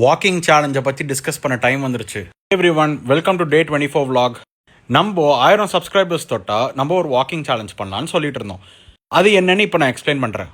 Walking சேலஞ்சை பற்றி discuss பண்ண டைம் வந்துருச்சு. Every one, welcome to day 24 vlog. நம்ம 1000 சப்ஸ்கிரைபர்ஸ் தொட்டா நம்ம ஒரு வாக்கிங் சேலஞ்ச் பண்ணலான்னு சொல்லிட்டு இருந்தோம். அது என்னன்னு இப்போ நான் எக்ஸ்பிளைன் பண்ணுறேன்.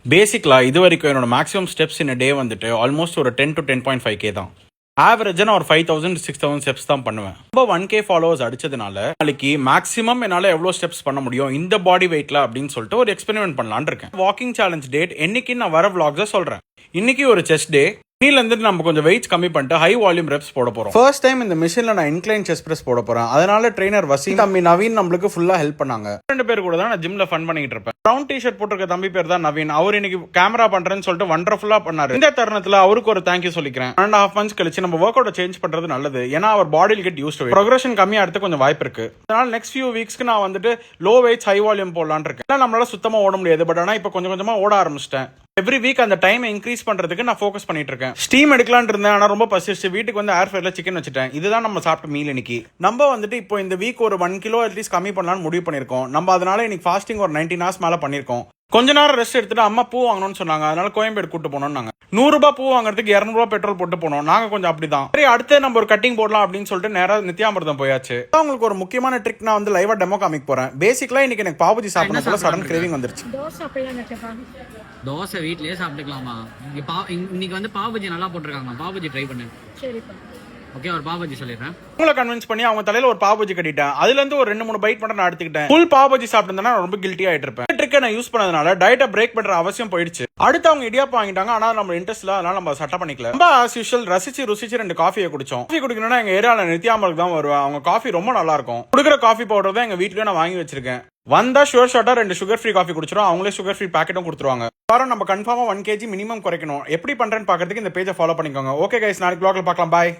பேசிக்கலாக இது வரைக்கும் என்னோட மேக்ஸிமம் ஸ்டெப்ஸ் இன் டே வந்துட்டு ஆல்மோஸ்ட் ஒரு 10 to 10.5K தான். ஆவரேஜாக நான் ஒரு 5000 to 6000 ஸ்டெப்ஸ் தான் பண்ணுவேன். ரொம்ப 1K ஃபாலோவர்ஸ் அடிச்சதுனால நாளைக்கு மேக்ஸிமம் என்னால் எவ்வளோ ஸ்டெப்ஸ் பண்ண முடியும் இந்த பாடி வெயிட்ல அப்படின்னு சொல்லிட்டு ஒரு எக்ஸ்பெரிமெண்ட் பண்ணலான்னு இருக்கேன். வாக்கிங் சேலஞ்ச் டேட் என்னைக்கு நான் வர vlogs சொல்கிறேன். இன்னைக்கு ஒரு செஸ்ட் டே. இருந்து நம்ம கொஞ்சம் வெயிட்ஸ் கம்மி பண்ணிட்டு ஹை வால்யூம் ரெப்ஸ் போட போறோம். ஃபர்ஸ்ட் டைம் இந்த மிஷின்ல நான் இன்க்ளைன் செஸ்ட் பிரஸ் போட போறேன். அதனால ட்ரெய்னர் வசீம் தம்பி நவீன் நம்மளுக்கு ஃபுல்லா ஹெல்ப் பண்ணாங்க. ரெண்டு பேர் கூட தான் நான் ஜிம்ல ஃபன் பண்ணிட்டு இருப்பேன். பிரவுன் டி-ஷர்ட் போட்டிருக்க தம்பி பேர் தான் நவீன். அவர் இன்னைக்கு கேமரா பண்றேன்னு சொல்லிட்டு வண்டர்ஃபுல்லா பண்ணாரு. இந்த தருணத்துல அவருக்கு ஒரு தேங்க்யூ சொல்லிக்கிறேன். 1.5 months கழிச்சு நம்ம ஒர்க் அவுட் சேஞ்ச் பண்றது நல்லது. ஏன்னா அவர் பாடியில் கெட் யூஸ் டு ப்ரோக்ரஷன் கம்மியா எடுத்து கொஞ்சம் வாய்ப்பு இருக்கு. அதனால நெக்ஸ்ட் ஃபியூ வீக்ஸ்க்கு நான் வந்துட்டு லோ வெயிட்ஸ் ஹை வால்யூம் போடலான்னு இருக்கேன். நம்மளால சுத்தமா ஓட முடியாது, பட் ஆனா இப்போ கொஞ்சம் கொஞ்சமா ஓட ஆரம்பிச்சிட்டேன். எவ்ரி வீக் அந்த டைம் இன்க்ரீஸ் பண்றதுக்கு நான் ஃபோக்கஸ் பண்ணிட்டு இருக்கேன். ஸ்டீம் எடுக்கலான்னு இருந்தேன், ஆனா ரொம்ப பசிச்சு வீட்டுக்கு வந்து ஏர் ஃப்ரைல சிக்கன் வச்சுட்டேன். இதுதான் நம்ம சாப்பிட்ட மீல் இன்னைக்கு. நம்ம வந்துட்டு இப்போ இந்த வீக் ஒரு 1 kilo அட்லீஸ்ட் கம்மி பண்ணலாம்னு முடிவு பண்ணிருக்கோம். நம்ம அதனால இன்னைக்கு ஃபாஸ்டிங் ஒரு 19 hours மேல பண்ணிருக்கோம். கொஞ்ச நேரம் ரெஸ்ட் எடுத்துட்டு அம்மா பூ வாங்கணும்னு சொன்னாங்க. அதனால கோயம்பேடு கூட்டு போனோம். நாங்க 100 ரூபாய் பூ வாங்குறதுக்கு 200 ரூபாய் பெட்ரோல் போட்டு போனோம். நாங்க கொஞ்சம் அப்படிதான். சரி, அடுத்து நம்ம ஒரு கட்டிங் போடலாம் அப்படின்னு சொல்லிட்டு நேரா நித்யாமிர்தம் போயாச்சு. உங்களுக்கு ஒரு முக்கியமான ட்ரிக் நான் வந்து லைவா டெமோ காமிக்க போறேன். பேசிக்கலா இன்னைக்கு எனக்கு பாபுஜி சாப்பிடணும் போல சடன் கிரேவிங் வந்துருச்சு. தோசை வீட்லயே சாப்பிட்டுக்கலாமா? இன்னைக்கு வந்து பாபுஜி நல்லா போட்டிருக்காங்க. பாபுஜி ட்ரை பண்ணு. சரிப்பா. ஓகே, ஒரு பாபுஜி சொல்லிடுறேன். உங்களை கன்வின்ஸ் பண்ணி அவங்க தலையில ஒரு பாபுஜி கட்டிட்டேன். அதுல இருந்து ஒரு 2-3 பைட் மட்டும் நான் எடுத்துக்கிட்டேன். ஃபுல் பாபுஜி சாப்பிட்டா ரொம்ப கில்ட்டி ஆயிட்டு இருப்பேன். ட்ரிக்கை நான் யூஸ் பண்ணதுனால டயட்டை பிரேக் பண்ற அவசியம் போயிடுச்சு. அடுத்து அவங்க இடியாப்பம் வாங்கிட்டாங்க, ஆனா நம்ம இன்ட்ரெஸ்ட் இல்ல, அதனால நம்ம சட்டை பண்ணிக்கல. ரொம்ப ஆஸ் யூஷுவல் ரசிச்சு ருசிச்சு 2 காஃபியை குடிச்சோம். காஃபி குடிக்கணும்னா எங்க ஏரியால நித்யாமலுக்கு தான் வருவேன். அவங்க காஃபி ரொம்ப நல்லா இருக்கும். குடுக்குற காஃபி பவுடர் தான் எங்க வீட்லயே நான் வாங்கி வச்சிருக்கேன். வந்தா ஷுவர் ஷாட்டா 2 சுகர் ஃப்ரீ காஃபி குடிச்சிரும். அவங்களே சுகர் ஃப்ரீ பேக்கெட்டும் கொடுத்துருவாங்க. வாரம் நம்ம கன்ஃபார்மா 1 kg மினிமம் குறைக்கணும். எப்படி பண்றேன்னு பாக்கிறதுக்கு இந்த பேஜை ஃபாலோ பண்ணிக்கோங்க. ஓகே கைஸ், நாளைக்கு vlogல பார்க்கலாம். பாய்.